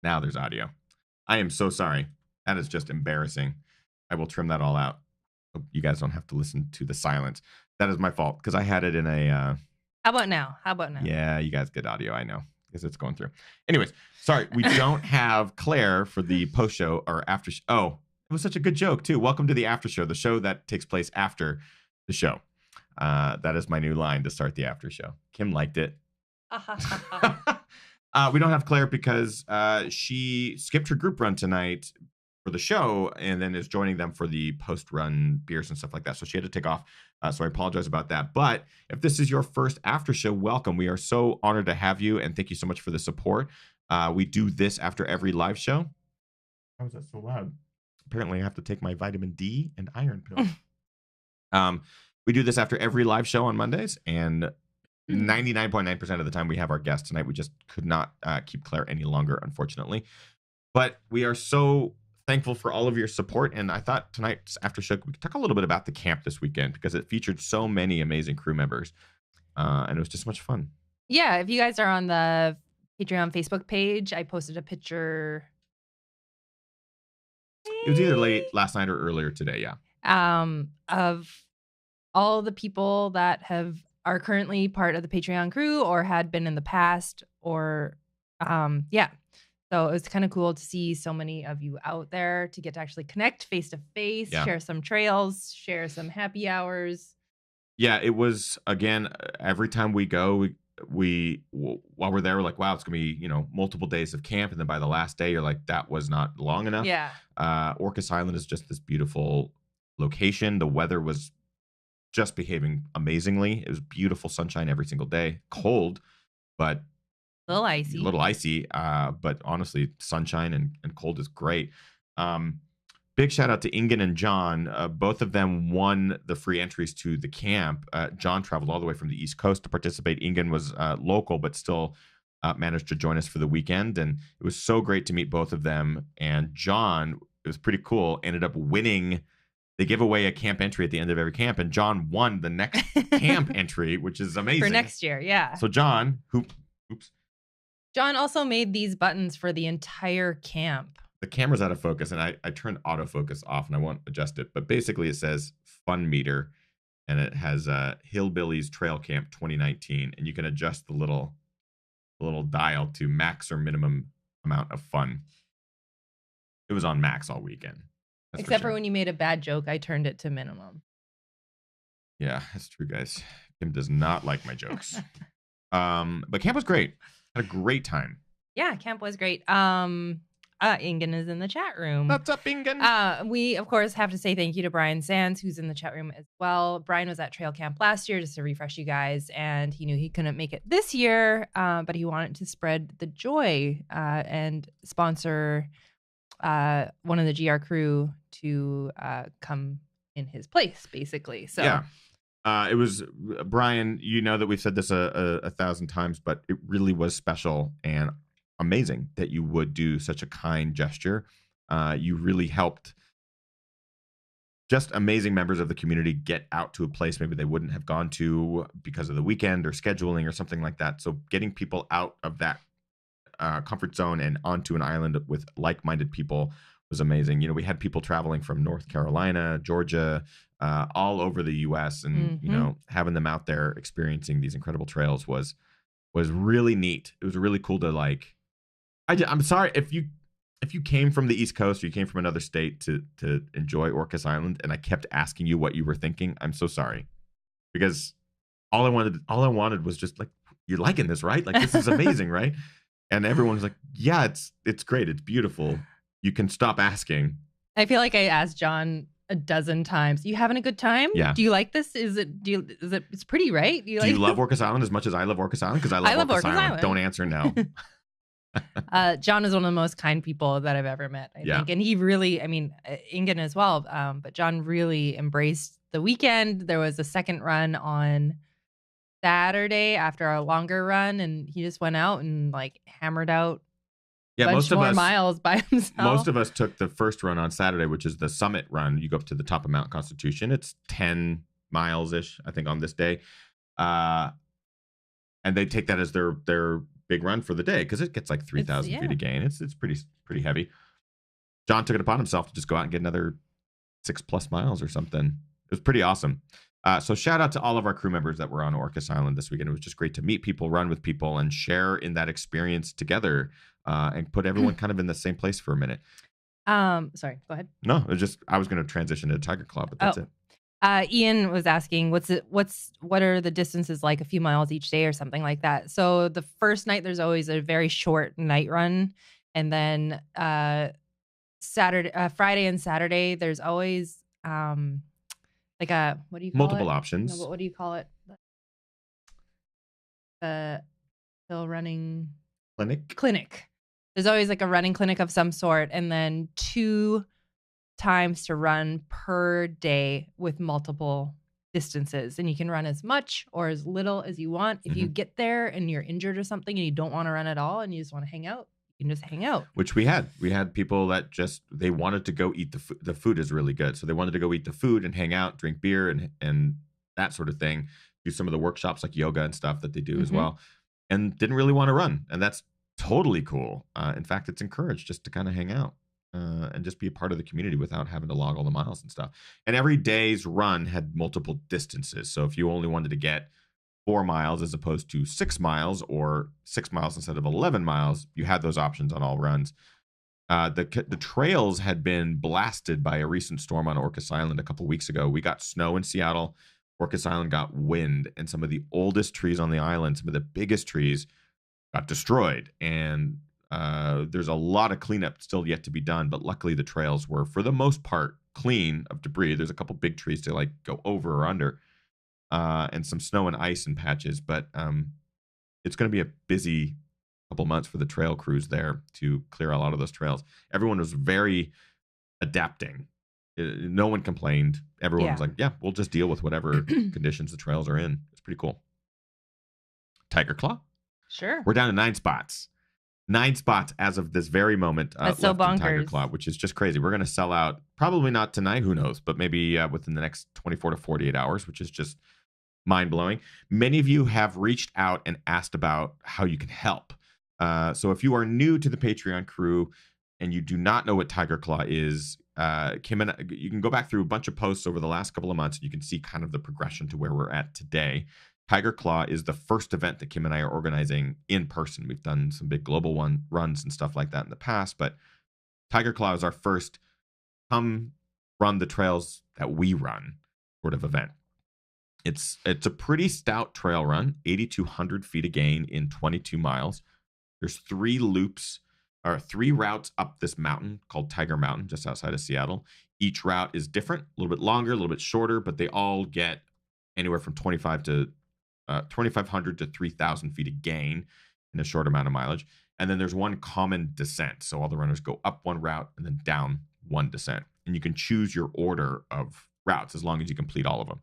Now there's audio. I am so sorry. That is just embarrassing. I will trim that all out. Hope you guys don't have to listen to the silence. That is my fault because I had it in a. How about now? Yeah, you guys get audio. I know because it's going through. Anyways, sorry, we don't have Claire for the post show or after. Oh, it was such a good joke too. Welcome to the after show, the show that takes place after the show. That is my new line to start the after show. Kim liked it. We don't have Claire because she skipped her group run tonight for the show and then is joining them for the post-run beers and stuff like that. So she had to take off. So I apologize about that. But if this is your first after show, welcome. We are so honored to have you, and thank you so much for the support. We do this after every live show. How is that so loud? Apparently, I have to take my vitamin D and iron pill. We do this after every live show on Mondays, and 99.9% of the time we have our guest tonight. We just could not keep Claire any longer, unfortunately. But we are so thankful for all of your support. And I thought tonight's after show, we could talk a little bit about the camp this weekend because it featured so many amazing crew members. And it was just much fun. Yeah, if you guys are on the Patreon Facebook page, I posted a picture. It was either late last night or earlier today, yeah. Of all the people that are currently part of the Patreon crew or had been in the past or yeah. So it was kind of cool to see so many of you out there to get to actually connect face to face, share some trails, share some happy hours. Yeah, it was, again, every time we go, we while we're there, we're like, wow, it's gonna be, multiple days of camp, and then by the last day you're like, that was not long enough. Yeah. Orcas Island is just this beautiful location. The weather was just behaving amazingly. It was beautiful sunshine every single day. Cold, but a little icy. But honestly, sunshine and cold is great. Big shout out to Ingen and John. Both of them won the free entries to the camp. John traveled all the way from the East Coast to participate. Ingen was local, but still managed to join us for the weekend. And it was so great to meet both of them. And John, it was pretty cool, ended up winning. They give away a camp entry at the end of every camp, and John won the next camp entry, which is amazing. For next year, yeah. So John, John also made these buttons for the entire camp. The camera's out of focus, and I turned autofocus off, and I won't adjust it. But basically, it says Fun Meter, and it has Hillbillies Trail Camp 2019, and you can adjust the little dial to max or minimum amount of fun. It was on max all weekend. Except for when you made a bad joke, I turned it to minimum. Yeah, that's true, guys. Kim does not like my jokes. But camp was great. Had a great time. Yeah, camp was great. Ingen is in the chat room. What's up, Ingen? We, of course, have to say thank you to Brian Sands, who's in the chat room as well. Brian was at Trail Camp last year, just to refresh you guys, and he knew he couldn't make it this year, but he wanted to spread the joy and sponsor one of the GR crew to come in his place, basically. So yeah. It was, Brian, you know that we've said this a thousand times, but it really was special and amazing that you would do such a kind gesture. You really helped just amazing members of the community get out to a place maybe they wouldn't have gone to because of the weekend or scheduling or something like that. So getting people out of that comfort zone and onto an island with like-minded people was amazing. We had people traveling from North Carolina, Georgia, all over the U.S. and having them out there experiencing these incredible trails was really neat. It was really cool to I'm sorry if you came from the East Coast or you came from another state to enjoy Orcas Island, and I kept asking you what you were thinking. I'm so sorry, because all I wanted was just like, you're liking this, right? Like, this is amazing, right? And everyone's like, yeah, it's great, it's beautiful. You can stop asking. I feel like I asked John a dozen times. You having a good time? Yeah. Do you like this? It's pretty, right? Do you love Orcas Island as much as I love Orcas Island? Because I love Orcas Island. Don't answer no. John is one of the most kind people that I've ever met, I think. And he really, Ingen as well, but John really embraced the weekend. There was a second run on Saturday after a longer run, and he just went out and hammered out most of us miles by himself. Most of us took the first run on Saturday, which is the summit run. You go up to the top of Mount Constitution. It's 10 miles ish, I think, on this day. And they take that as their big run for the day because it gets like 3,000 feet of gain. It's pretty heavy. John took it upon himself to just go out and get another 6+ miles or something. It was pretty awesome. So shout out to all of our crew members that were on Orcas Island this weekend. It was just great to meet people, run with people, and share in that experience together, and put everyone kind of in the same place for a minute. Sorry, go ahead. No, it was just I was going to transition to Tiger Claw, but that's it. Ian was asking, what are the distances like, a few miles each day or something like that? So the first night there's always a very short night run, and then Friday and Saturday there's always like a, what do you call multiple it? options. No, what do you call it? The hill running clinic. There's always like a running clinic of some sort, and then 2 times to run per day with multiple distances, and you can run as much or as little as you want. If you get there and you're injured or something and you don't want to run at all and you just want to hang out, you can just hang out. Which we had people that just, they wanted to go eat the food. The food is really good, so they wanted to go eat the food and hang out, drink beer and that sort of thing, do some of the workshops like yoga and stuff that they do as well, and didn't really want to run, and that's totally cool. In fact, it's encouraged just to kind of hang out and just be a part of the community without having to log all the miles and stuff. And every day's run had multiple distances. So if you only wanted to get 4 miles as opposed to 6 miles, or 6 miles instead of 11 miles, you had those options on all runs. The trails had been blasted by a recent storm on Orcas Island a couple weeks ago. We got snow in Seattle. Orcas Island got wind, and some of the oldest trees on the island, some of the biggest trees, got destroyed. And there's a lot of cleanup still yet to be done, but luckily the trails were, for the most part, clean of debris. There's a couple big trees to like go over or under, and some snow and ice in patches, but it's going to be a busy couple months for the trail crews there to clear a lot of those trails. Everyone was very adapting. No one complained. Everyone was like, yeah, we'll just deal with whatever conditions the trails are in. It's pretty cool. Tiger Claw? Sure. We're down to 9 spots. 9 spots as of this very moment left so bonkers. In Tiger Claw, which is just crazy. We're going to sell out, probably not tonight, who knows, but maybe within the next 24 to 48 hours, which is just mind-blowing. Many of you have reached out and asked about how you can help. So if you are new to the Patreon crew and you do not know what Tiger Claw is, Kim and you can go back through a bunch of posts over the last couple of months and you can see kind of the progression to where we're at today. Tiger Claw is the first event that Kim and I are organizing in person. We've done some big global runs and stuff like that in the past, but Tiger Claw is our first come run the trails that we run sort of event. It's a pretty stout trail run, 8,200 feet of gain in 22 miles. There's 3 loops or 3 routes up this mountain called Tiger Mountain, just outside of Seattle. Each route is different, a little bit longer, a little bit shorter, but they all get anywhere from 2,500 to 3,000 feet of gain in a short amount of mileage. And then there's one common descent. So all the runners go up one route and then down one descent. And you can choose your order of routes as long as you complete all of them.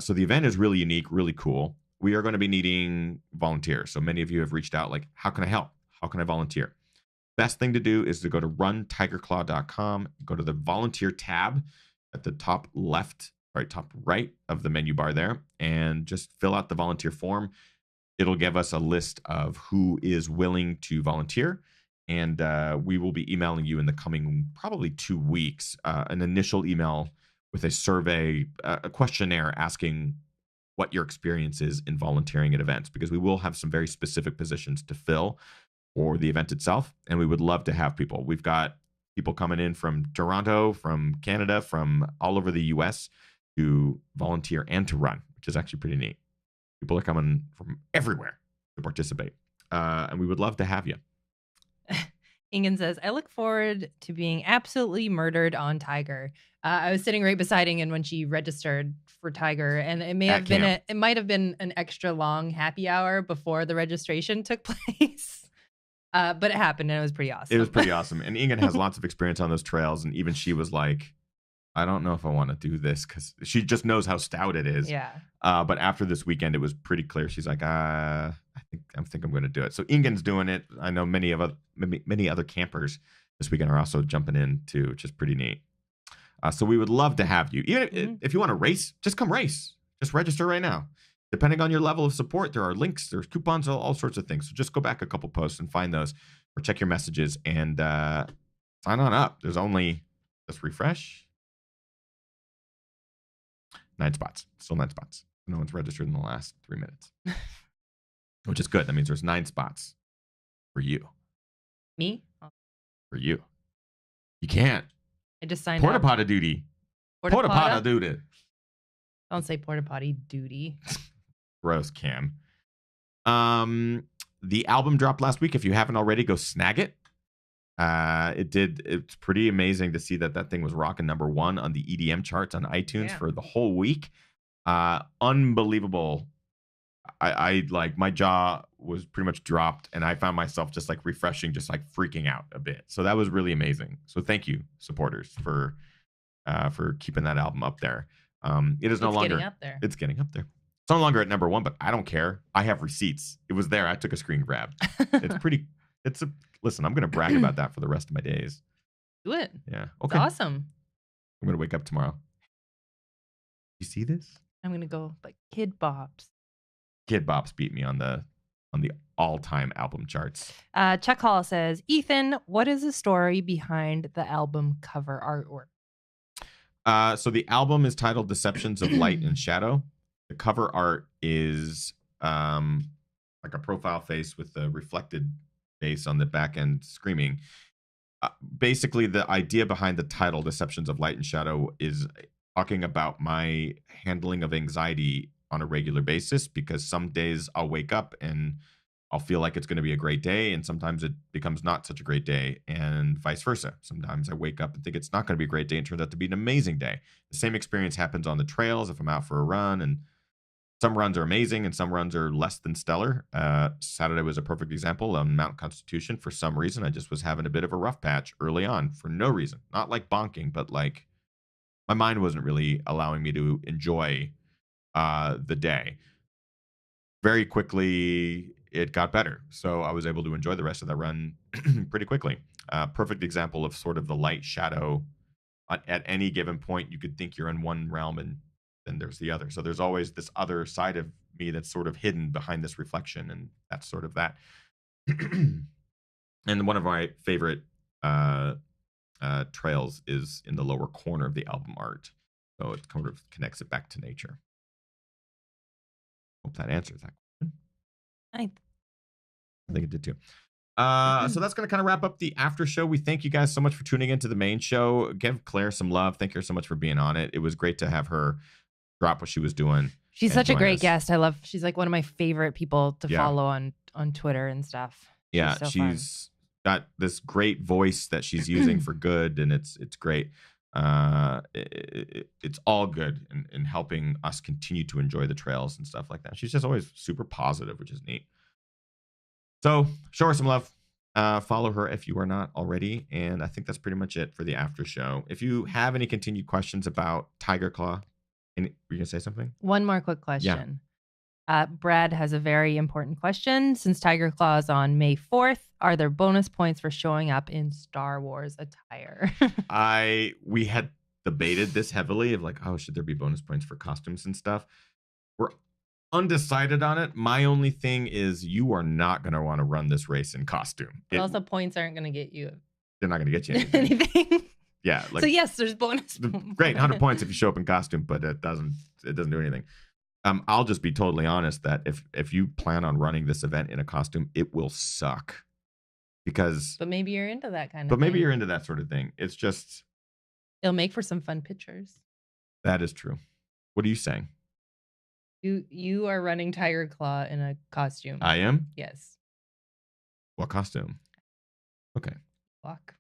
So the event is really unique, really cool. We are going to be needing volunteers. So many of you have reached out like, how can I help? How can I volunteer? Best thing to do is to go to runtigerclaw.com, go to the volunteer tab at the top left, top right of the menu bar there, and just fill out the volunteer form. It'll give us a list of who is willing to volunteer. And we will be emailing you in the coming probably 2 weeks, an initial email with a survey, a questionnaire asking what your experience is in volunteering at events, because we will have some very specific positions to fill for the event itself. And we would love to have people. We've got people coming in from Toronto, from Canada, from all over the US to volunteer and to run, which is actually pretty neat. People are coming from everywhere to participate. And we would love to have you. Ingen says, I look forward to being absolutely murdered on Tiger. I was sitting right beside Ingen when she registered for Tiger, and it might have been an extra long happy hour before the registration took place. But it happened, and it was pretty awesome. It was pretty awesome. And Ingen has lots of experience on those trails, and even she was like, I don't know if I want to do this, because she just knows how stout it is. Yeah. But after this weekend, it was pretty clear. She's like, I think I'm going to do it. So Ingen's doing it. I know many other campers this weekend are also jumping in too, which is pretty neat. So we would love to have you. Even if you want to race, just come race. Just register right now. depending on your level of support, there are links, there's coupons, all sorts of things. So just go back a couple posts and find those, or check your messages and sign on up. There's only, let's refresh, 9 spots. Still 9 spots. No one's registered in the last 3 minutes, which is good. That means there's 9 spots for you. Me? For you. You can't. I just signed Porta up. Potta duty. Porta Potta duty. Don't say porta potty duty. Gross, Cam. The album dropped last week. If you haven't already, go snag it. It did. It's pretty amazing to see that thing was rocking #1 on the EDM charts on iTunes for the whole week. Unbelievable. I like, my jaw was pretty much dropped, and I found myself just like refreshing, just like freaking out a bit. So that was really amazing. So thank you, supporters, for keeping that album up there. It is no longer getting up there. It's getting up there. It's no longer at #1, but I don't care. I have receipts. It was there. I took a screen grab. Listen, I'm going to brag about that for the rest of my days. Do it. Yeah. Okay. It's awesome. I'm going to wake up tomorrow. You see this? I'm going to go like Kid Bops. Kid Bops beat me on the all-time album charts. Chuck Hall says, Ethan, what is the story behind the album cover artwork? So the album is titled Deceptions of Light and Shadow. The cover art is like a profile face with a reflected face on the back end screaming. Basically, the idea behind the title, Deceptions of Light and Shadow, is talking about my handling of anxiety on a regular basis, because some days I'll wake up and I'll feel like it's going to be a great day, and sometimes it becomes not such a great day, and vice versa. Sometimes I wake up and think it's not going to be a great day and it turns out to be an amazing day. The same experience happens on the trails if I'm out for a run, and some runs are amazing and some runs are less than stellar. Saturday was a perfect example on Mount Constitution. For some reason, I just was having a bit of a rough patch early on for no reason. Not like bonking, but like my mind wasn't really allowing me to enjoy the day. Very quickly, it got better. So I was able to enjoy the rest of that run pretty quickly. Perfect example of sort of the light shadow. At any given point, you could think you're in one realm and then there's the other. So there's always this other side of me that's sort of hidden behind this reflection, and that's sort of that. And one of my favorite trails is in the lower corner of the album art. So it kind of connects it back to nature. Hope that answers that question. I think it did too. So that's going to kind of wrap up the after show. We thank you guys so much for tuning into the main show. Give Claire some love. Thank her so much for being on it. It was great to have her drop what she was doing. She's such a great guest. She's like one of my favorite people to follow on Twitter and stuff. She's got this great voice that she's using for good, and it's great. It's all good in helping us continue to enjoy the trails and stuff like that. She's just always super positive, which is neat. So show her some love. Follow her if you are not already. And I think that's pretty much it for the after show. If you have any continued questions about Tiger Claw, were you going to say something? One more quick question. Yeah. Brad has a very important question. Since Tiger Claw is on May 4th, are there bonus points for showing up in Star Wars attire? We had debated this heavily of like, oh, should there be bonus points for costumes and stuff? We're undecided on it. My only thing is you are not going to want to run this race in costume. But also points aren't going to get you. They're not going to get you anything. Yeah. So yes, there's bonus. Great, 100 points if you show up in costume, but it doesn't do anything. I'll just be totally honest that if you plan on running this event in a costume, it will suck. But maybe you're into that kind of thing. But maybe you're into that sort of thing. It's just, it'll make for some fun pictures. That is true. What are you saying? You are running Tiger Claw in a costume. I am? Yes. What costume? Okay. Walk.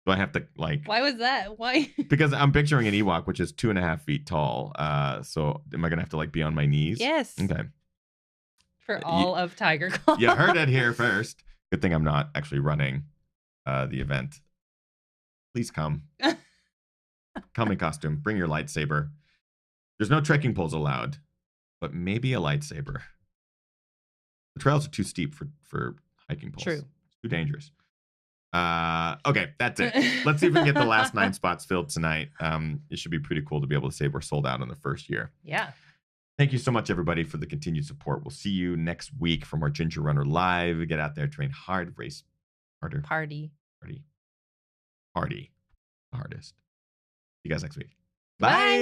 Do I have to like? Why was that? Why? Because I'm picturing an Ewok, which is 2.5 feet tall. So am I gonna have to like be on my knees? Yes. Okay. For all of Tiger Claw. You heard it here first. Good thing I'm not actually running the event. Please come. Come in costume. Bring your lightsaber. There's no trekking poles allowed, but maybe a lightsaber. The trails are too steep for hiking poles. True. It's too dangerous. Okay, that's it. Let's see if we can get the last 9 spots filled tonight. It should be pretty cool to be able to say we're sold out in the first year. Yeah. Thank you so much, everybody, for the continued support. We'll see you next week from our Ginger Runner Live. Get out there, train hard, race harder. Party. The hardest. See you guys next week. Bye.